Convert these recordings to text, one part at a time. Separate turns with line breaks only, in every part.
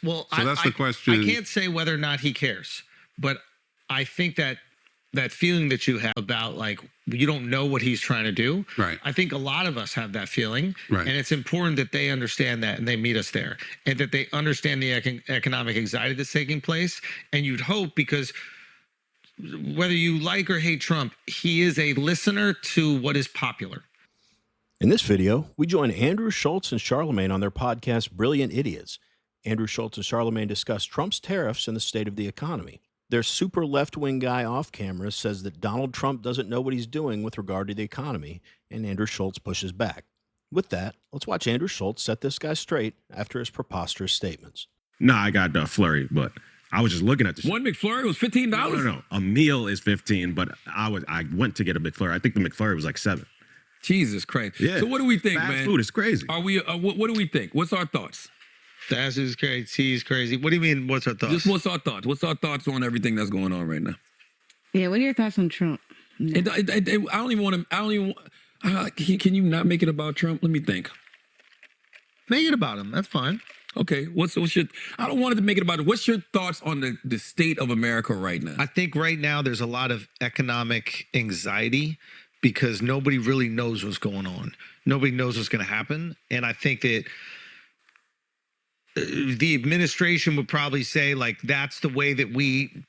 Well,
So that's the question.
I can't say whether or not he cares, but I think that feeling that you have about like you don't know what he's trying to do.
Right.
I think a lot of us have that feeling,
Right.
and it's important that they understand that and they meet us there, and that they understand the economic anxiety that's taking place. And you'd hope, because whether you like or hate Trump, he is a listener to what is popular.
In this video, we join Andrew Schulz and Charlamagne on their podcast, Brilliant Idiots. Andrew Schulz and Charlamagne discuss Trump's tariffs and the state of the economy. Their super left-wing guy off camera says that Donald Trump doesn't know what he's doing with regard to the economy, and Andrew Schulz pushes back. With that, let's watch Andrew Schulz set this guy straight after his preposterous statements.
Nah, I got the flurry, but I was just looking at this.
One McFlurry was $15?
No. A meal is $15, but I went to get a McFlurry. I think the McFlurry was like $7.
Jesus Christ.
Yeah.
So what do we think,
Fast
man?
food is crazy.
Are we? What do we think? What's our thoughts?
That's is crazy. He's crazy. What do you mean? What's our thoughts?
Just what's our thoughts? What's our thoughts on everything that's going on right now?
Yeah, what are your thoughts on Trump?
I don't even want to. Can you not make it about Trump? Let me think.
Make it about him. That's fine.
Okay, what's your? I don't want it to make it about it. What's your thoughts on the state of America right now?
I think right now there's a lot of economic anxiety because nobody really knows what's going on. Nobody knows what's going to happen. And I think that the administration would probably say, like, that's the way that we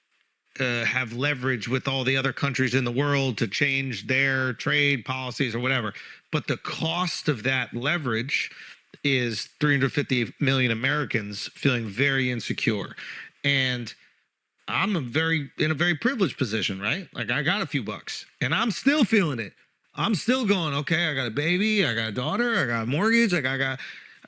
have leverage with all the other countries in the world to change their trade policies or whatever. But the cost of that leverage is 350 million Americans feeling very insecure. And I'm in a very privileged position, right? Like, I got a few bucks and I'm still feeling it. I'm still going, okay, I got a baby, I got a daughter, I got a mortgage, like I got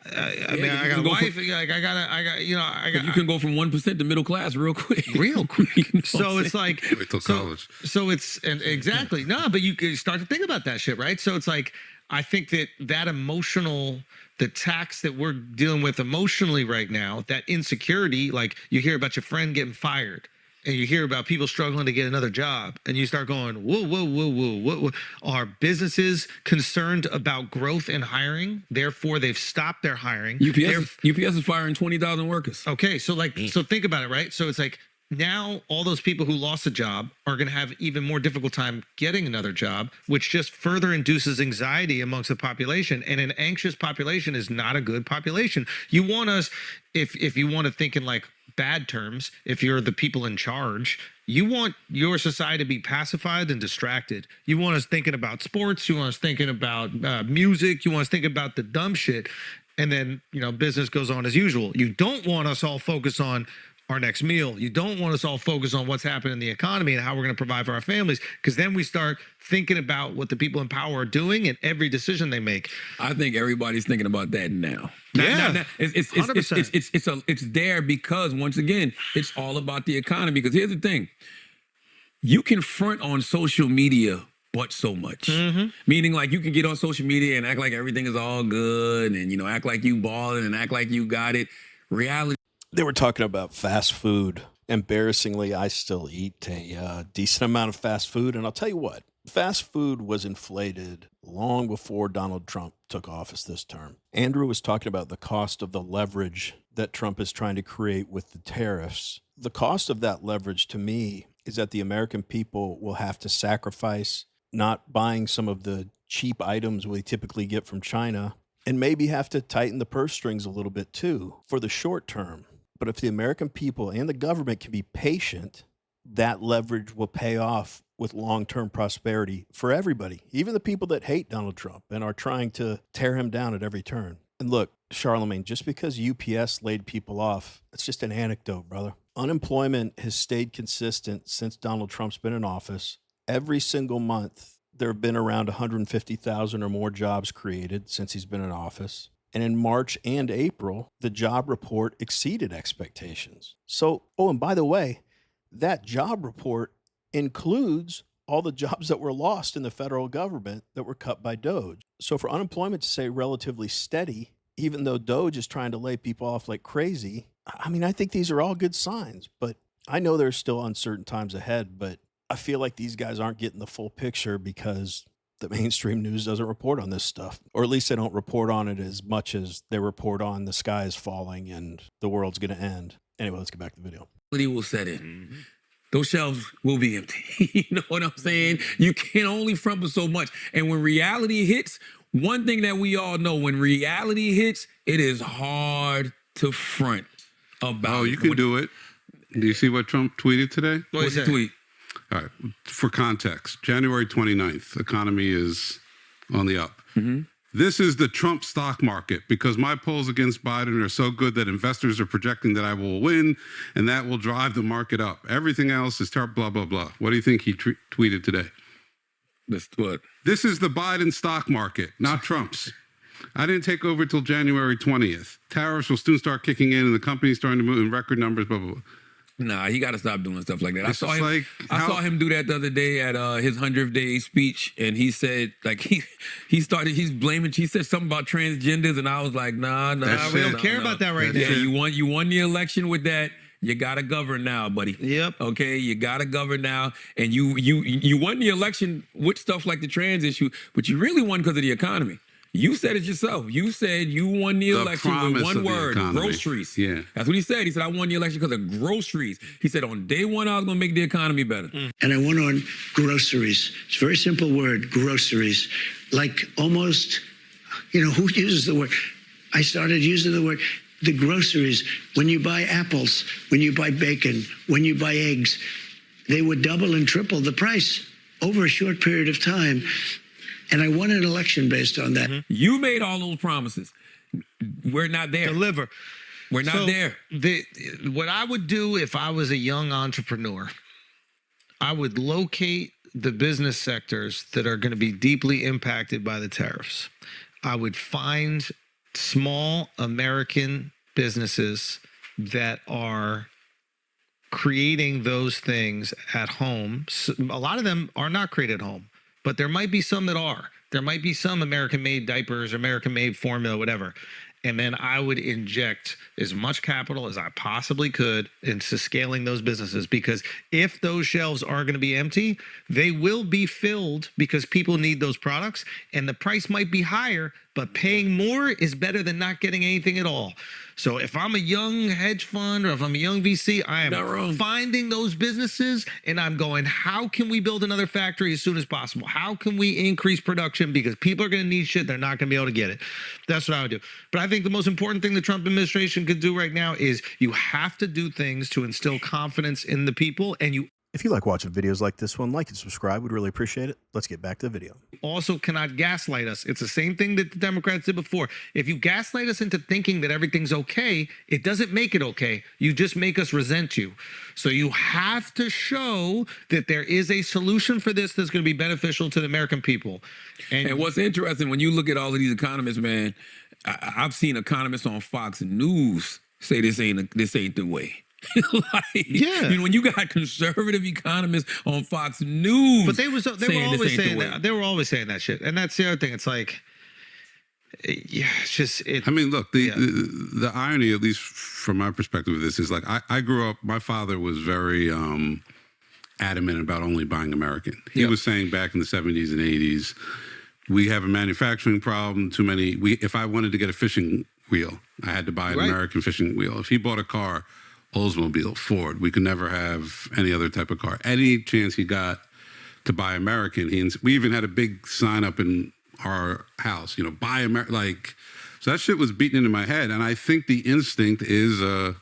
a wife,
You can go from 1% to middle class real quick.
Real quick.
You know
So it's like,
Wait till college.
so it's, and exactly, no, but you start to think about that shit, right? So it's like, I think that emotional, the tax that we're dealing with emotionally right now, that insecurity, like you hear about your friend getting fired and you hear about people struggling to get another job and you start going, whoa. Are businesses concerned about growth and hiring? Therefore, they've stopped their hiring.
UPS is firing 20,000 workers.
Okay, so so think about it, right? So it's like, now all those people who lost a job are going to have even more difficult time getting another job, which just further induces anxiety amongst the population. And an anxious population is not a good population. You want us, if you want to think in like bad terms, if you're the people in charge, you want your society to be pacified and distracted. You want us thinking about sports. You want us thinking about music. You want us thinking about the dumb shit. And then, business goes on as usual. You don't want us all focused on our next meal. You don't want us all focused on what's happening in the economy and how we're going to provide for our families, because then we start thinking about what the people in power are doing and every decision they make.
I think everybody's thinking about that now.
Yeah,
It's there because, once again, it's all about the economy. Because here's the thing. You can front on social media but so much.
Mm-hmm.
Meaning, like, you can get on social media and act like everything is all good and, act like you balling and act like you got it. Reality.
They were talking about fast food. Embarrassingly, I still eat a decent amount of fast food. And I'll tell you what, fast food was inflated long before Donald Trump took office this term. Andrew was talking about the cost of the leverage that Trump is trying to create with the tariffs. The cost of that leverage, to me, is that the American people will have to sacrifice not buying some of the cheap items we typically get from China, and maybe have to tighten the purse strings a little bit too for the short term. But if the American people and the government can be patient, that leverage will pay off with long-term prosperity for everybody, even the people that hate Donald Trump and are trying to tear him down at every turn. And look, Charlamagne, just because UPS laid people off, it's just an anecdote, brother. Unemployment has stayed consistent since Donald Trump's been in office. Every single month, there have been around 150,000 or more jobs created since he's been in office. And in March and April, the job report exceeded expectations. So, and by the way, that job report includes all the jobs that were lost in the federal government that were cut by Doge. So for unemployment to stay relatively steady, even though Doge is trying to lay people off like crazy, I mean, I think these are all good signs. But I know there's still uncertain times ahead, but I feel like these guys aren't getting the full picture because the mainstream news doesn't report on this stuff, or at least they don't report on it as much as they report on the sky is falling and the world's going to end. Anyway, let's get back to the video.
Reality will set in. Those shelves will be empty. You know what I'm saying? You can only front with so much. And when reality hits, one thing that we all know, when reality hits, it is hard to front about.
Oh, you can do it. Do you see what Trump tweeted today?
What's the tweet?
All right. For context, January 29th, economy is on the up. This is the Trump stock market because my polls against Biden are so good that investors are projecting that I will win, and that will drive the market up. Everything else is terrible, blah, blah, blah. What do you think he tweeted today?
This what?
This is the Biden stock market, not Trump's. I didn't take over till January 20th. Tariffs will soon start kicking in, and the company's starting to move in record numbers, blah, blah, blah.
Nah, he got to stop doing stuff like that.
It's just like
I saw him do that the other day at his 100th day speech, and he said like he's blaming. He said something about transgenders, and I was like, nah,
We don't care about that right now.
Yeah, you won the election with that. You gotta govern now, buddy.
Yep.
Okay, you gotta govern now, and you won the election with stuff like the trans issue, but you really won because of the economy. You said it yourself. You said you won the election with
promise
one
of the
word:
economy.
groceries.
Yeah.
That's what he said. He said, I won the election because of groceries. He said, on day one, I was going to make the economy better.
And I went on groceries. It's a very simple word, groceries. Like almost, who uses the word? I started using the word, the groceries. When you buy apples, when you buy bacon, when you buy eggs, they would double and triple the price over a short period of time. And I won an election based on that.
You made all those promises. We're not there.
Deliver.
We're not there.
What I would do if I was a young entrepreneur, I would locate the business sectors that are going to be deeply impacted by the tariffs. I would find small American businesses that are creating those things at home. A lot of them are not created at home, but there might be some that are. There might be some American-made diapers, American-made formula, whatever. And then I would inject as much capital as I possibly could into scaling those businesses, because if those shelves are going to be empty, they will be filled because people need those products, and the price might be higher, but paying more is better than not getting anything at all. So if I'm a young hedge fund or if I'm a young VC, I am finding those businesses and I'm going, how can we build another factory as soon as possible? How can we increase production? Because people are going to need shit. They're not going to be able to get it. That's what I would do. But I think the most important thing the Trump administration could do right now is you have to do things to instill confidence in the people, and you
If you like watching videos like this one, like and subscribe. We'd really appreciate it. Let's get back to the video.
also cannot gaslight us. It's the same thing that the Democrats did before. If you gaslight us into thinking that everything's okay, it doesn't make it okay. You just make us resent you. So you have to show that there is a solution for this that's going to be beneficial to the American people.
And what's interesting, when you look at all of these economists, man, I've seen economists on Fox News say this ain't the way.
Yeah.
You know, when you got conservative economists on Fox News,
but they were always saying that. They were always saying that shit, and that's the other thing. It's like, yeah, it's just.
I mean, look, the irony, at least from my perspective of this, is like I grew up. My father was very adamant about only buying American. He was saying back in the 70s and 80s, we have a manufacturing problem. Too many. If I wanted to get a fishing wheel, I had to buy an American fishing wheel. If he bought a car, Oldsmobile, Ford, we could never have any other type of car. Any chance he got to buy American, we even had a big sign up in our house, you know, buy American, like, so that shit was beaten into my head. And I think the instinct is a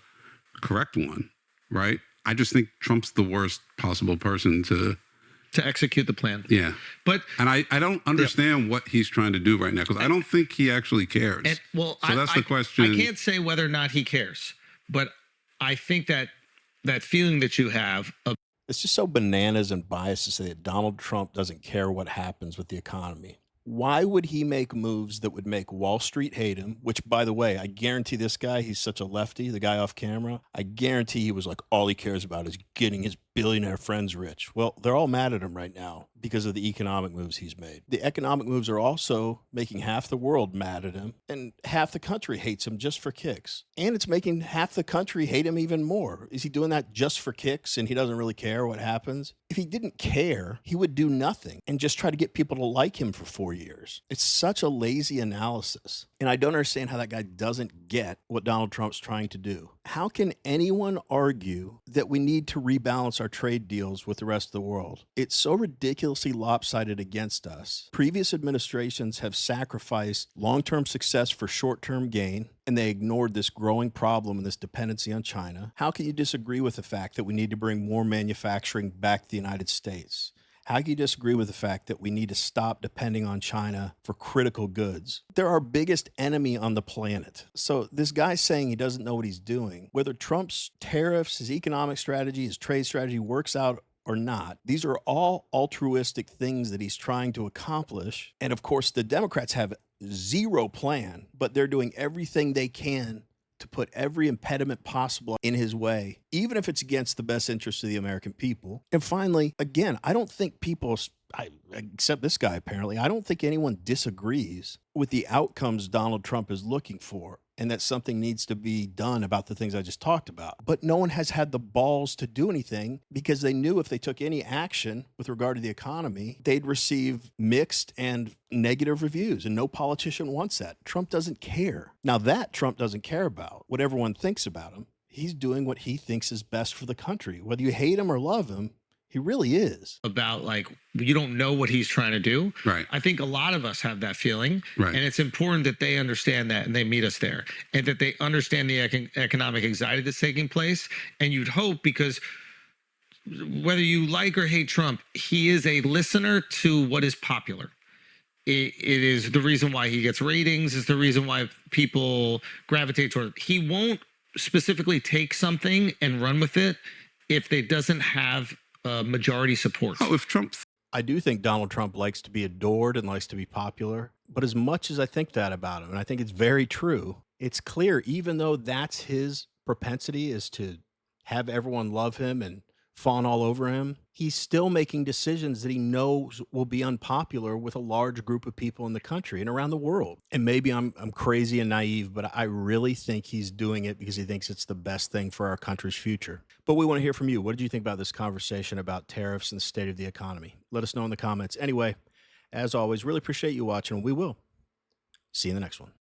correct one, right? I just think Trump's the worst possible person to
execute the plan.
Yeah. And I don't understand what he's trying to do right now, because I don't think he actually cares.
And, well,
so that's the question.
I can't say whether or not he cares, but I think that feeling that you have of
It's just so bananas and biased to say that Donald Trump doesn't care what happens with the economy. Why would he make moves that would make Wall Street hate him? Which, by the way, I guarantee this guy, he's such a lefty, the guy off camera, I guarantee he was like, all he cares about is getting his billionaire friends rich. Well, they're all mad at him right now because of the economic moves he's made. The economic moves are also making half the world mad at him, and half the country hates him just for kicks. And it's making half the country hate him even more. Is he doing that just for kicks and he doesn't really care what happens? If he didn't care, he would do nothing and just try to get people to like him for 4 years. It's such a lazy analysis. And I don't understand how that guy doesn't get what Donald Trump's trying to do. How can anyone argue that we need to rebalance our trade deals with the rest of the world? It's so ridiculously lopsided against us. Previous administrations have sacrificed long-term success for short-term gain, and they ignored this growing problem and this dependency on China. How can you disagree with the fact that we need to bring more manufacturing back to the United States? How can you disagree with the fact that we need to stop depending on China for critical goods? They're our biggest enemy on the planet. So this guy saying he doesn't know what he's doing, whether Trump's tariffs, his economic strategy, his trade strategy works out or not, these are all altruistic things that he's trying to accomplish. And of course, the Democrats have zero plan, but they're doing everything they can to put every impediment possible in his way, even if it's against the best interests of the American people. And finally, again, I don't think people, except this guy apparently, I don't think anyone disagrees with the outcomes Donald Trump is looking for, and that something needs to be done about the things I just talked about. But no one has had the balls to do anything because they knew if they took any action with regard to the economy, they'd receive mixed and negative reviews, and no politician wants that. Trump doesn't care. Now that Trump doesn't care about what everyone thinks about him. He's doing what he thinks is best for the country. Whether you hate him or love him, he really is.
About like, you don't know what he's trying to do.
Right.
I think a lot of us have that feeling.
Right.
And it's important that they understand that and they meet us there, and that they understand the economic anxiety that's taking place. And you'd hope, because whether you like or hate Trump, he is a listener to what is popular. It is the reason why he gets ratings. It's the reason why people gravitate toward it. He won't specifically take something and run with it if it doesn't have majority support.
Oh, if Trump.
I do think Donald Trump likes to be adored and likes to be popular. But as much as I think that about him, and I think it's very true, it's clear, even though that's his propensity, is to have everyone love him and fawn all over him, he's still making decisions that he knows will be unpopular with a large group of people in the country and around the world. And maybe I'm crazy and naive, but I really think he's doing it because he thinks it's the best thing for our country's future. But we want to hear from you. What did you think about this conversation about tariffs and the state of the economy? Let us know in the comments. Anyway, as always, really appreciate you watching, and we will see you in the next one.